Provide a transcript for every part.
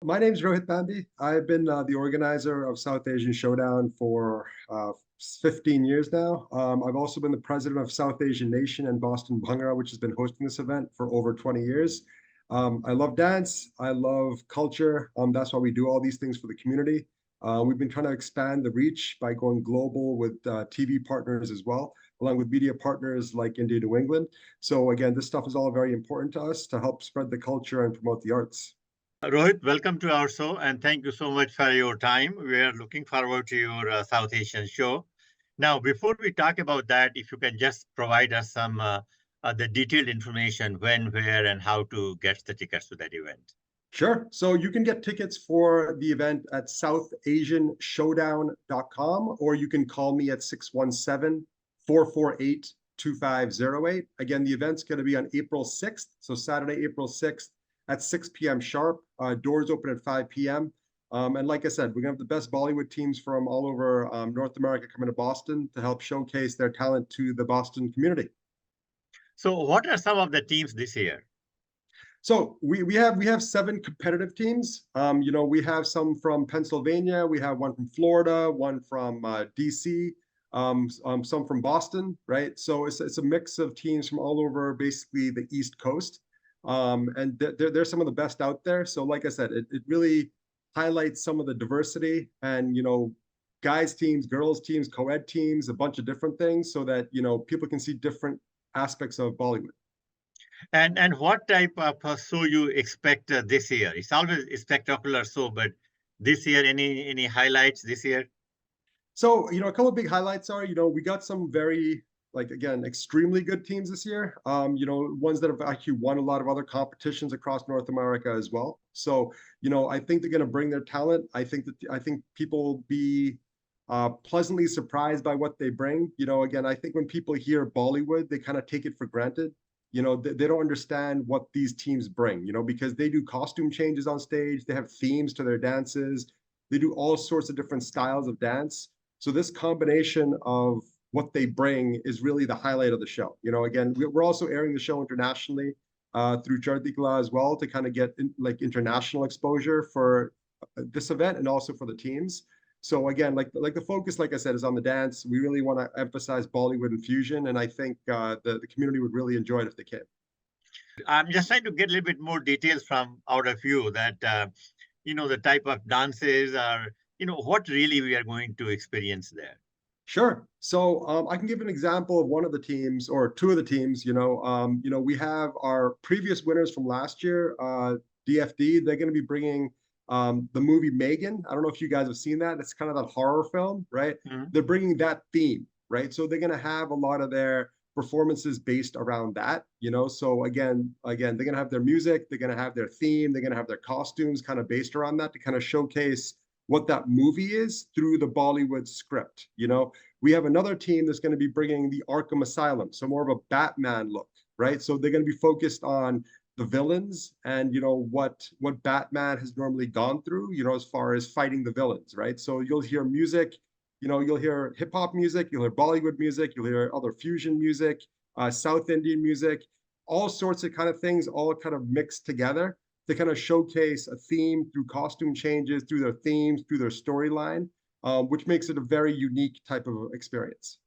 My name is Rohit Bhambi. I've been the organizer of South Asian Showdown for 15 years now. I've also been the president of South Asian Nation and Boston Bhangra, which has been hosting this event for over 20 years. I love dance. I love culture. That's why we do all these things for the community. We've been trying to expand the reach by going global with TV partners as well, along with media partners like India New England. So again, this stuff is all very important to us to help spread the culture and promote the arts. Rohit, welcome to our show and thank you so much for your time. We are looking forward to your South Asian show. Now, before we talk about that, if you can just provide us some the detailed information when, where, and how to get the tickets to that event. Sure. So you can get tickets for the event at southasianshowdown.com, or you can call me at 617-448-2508. Again, the event's going to be on April 6th, so Saturday, April 6th at 6 p.m. sharp. Doors open at 5 p.m. And like I said, we're going to have the best Bollywood teams from all over North America coming to Boston to help showcase their talent to the Boston community. So what are some of the teams this year? So we have 7 competitive teams. We have some from Pennsylvania, we have one from Florida, one from DC, some from Boston, right? So it's a mix of teams from all over basically the East Coast. And they're some of the best out there. So like I said, it really highlights some of the diversity and, guys teams, girls teams, co-ed teams, a bunch of different things so that, people can see different aspects of Bollywood. And what type of show you expect this year? It's always a spectacular show, but this year, any highlights this year? So, a couple of big highlights are, we got some very, again, extremely good teams this year. Ones that have actually won a lot of other competitions across North America as well. So, I think they're going to bring their talent. I think people will be pleasantly surprised by what they bring. Again, I think when people hear Bollywood, they kind of take it for granted. They don't understand what these teams bring, because they do costume changes on stage. They have themes to their dances. They do all sorts of different styles of dance. So this combination of what they bring is really the highlight of the show. Again, we're also airing the show internationally through Chartikla as well to kind of get international exposure for this event and also for the teams. So again, like the focus, like I said, is on the dance. We really want to emphasize Bollywood and fusion, and I think the community would really enjoy it if they can. I'm just trying to get a little bit more details from out of you that the type of dances are, what really we are going to experience there. Sure. So I can give an example of one of the teams or 2 of the teams. We have our previous winners from last year, DFD. They're going to be bringing the movie Megan. I don't know if you guys have seen that. It's kind of that horror film, right? Mm-hmm. They're bringing that theme, right? So they're going to have a lot of their performances based around that, So again, they're going to have their music, they're going to have their theme, they're going to have their costumes kind of based around that to kind of showcase what that movie is through the Bollywood script. We have another team that's going to be bringing the Arkham Asylum, so more of a Batman look, right? So they're going to be focused on the villains and what Batman has normally gone through, as far as fighting the villains, right? So you'll hear music, you'll hear hip hop music, you'll hear Bollywood music, you'll hear other fusion music, South Indian music, all sorts of kind of things, all kind of mixed together to kind of showcase a theme through costume changes, through their themes, through their storyline, which makes it a very unique type of experience.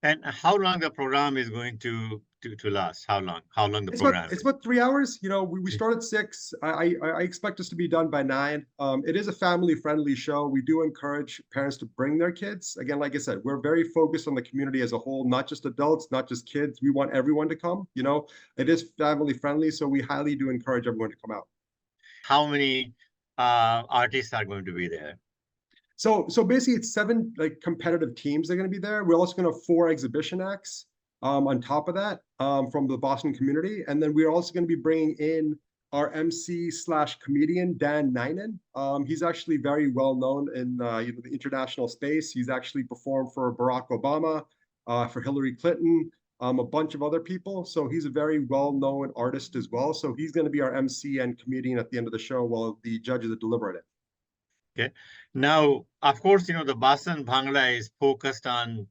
And how long the program is going to last? How long the program? It's about 3 hours. We start at 6. I expect us to be done by 9. It is a family-friendly show. We do encourage parents to bring their kids. Again, like I said, we're very focused on the community as a whole, not just adults, not just kids. We want everyone to come. It is family-friendly, so we highly do encourage everyone to come out. How many artists are going to be there? So basically, it's 7 competitive teams that are going to be there. We're also going to have 4 exhibition acts on top of that from the Boston community, and then we're also going to be bringing in our MC/comedian Dan Nainan. He's actually very well known in the international space. He's actually performed for Barack Obama, for Hillary Clinton, a bunch of other people. So he's a very well-known artist as well. So he's going to be our MC and comedian at the end of the show while the judges are deliberating. Okay. Now, of course, the Boston Bhangra is focused on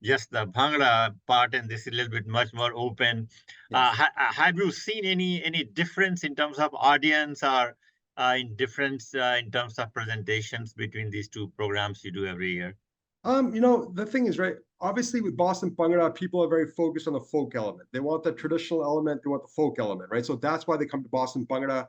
just the Bhangra part, and this is a little bit much more open. Yes. Have you seen any difference in terms of audience or, in difference in terms of presentations between these two programs you do every year? The thing is, right, obviously with Boston Bhangra, people are very focused on the folk element. They want the traditional element, they want the folk element, right? So that's why they come to Boston Bhangra.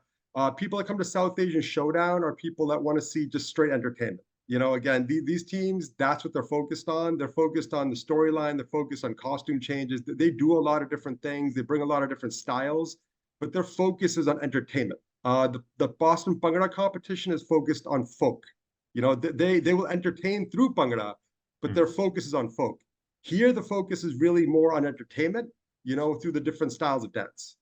People that come to South Asian Showdown are people that want to see just straight entertainment. Again, these teams, that's what they're focused on. They're focused on the storyline, they're focused on costume changes. They do a lot of different things, they bring a lot of different styles, but their focus is on entertainment. The Boston Bhangra competition is focused on folk. They will entertain through Bhangra, but their focus is on folk. Here, the focus is really more on entertainment, through the different styles of dance.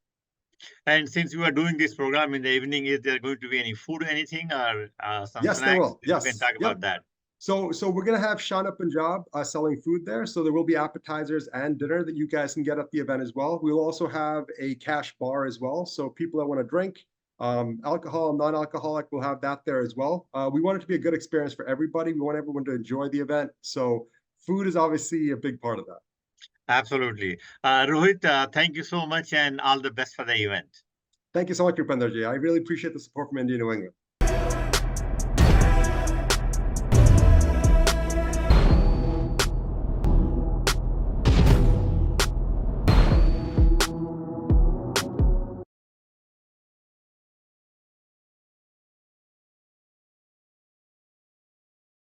And since you are doing this program in the evening, is there going to be any food or anything, or some Yes, there snacks? will. You can Yes. talk Yep. about that. So we're gonna have Shana Punjab selling food there. So there will be appetizers and dinner that you guys can get at the event as well. We'll also have a cash bar as well. So people that want to drink, alcohol, non-alcoholic, we'll have that there as well. We want it to be a good experience for everybody. We want everyone to enjoy the event. So food is obviously a big part of that. Absolutely. Rohit, thank you so much and all the best for the event. Thank you so much, Rupenderji. I really appreciate the support from India, New England.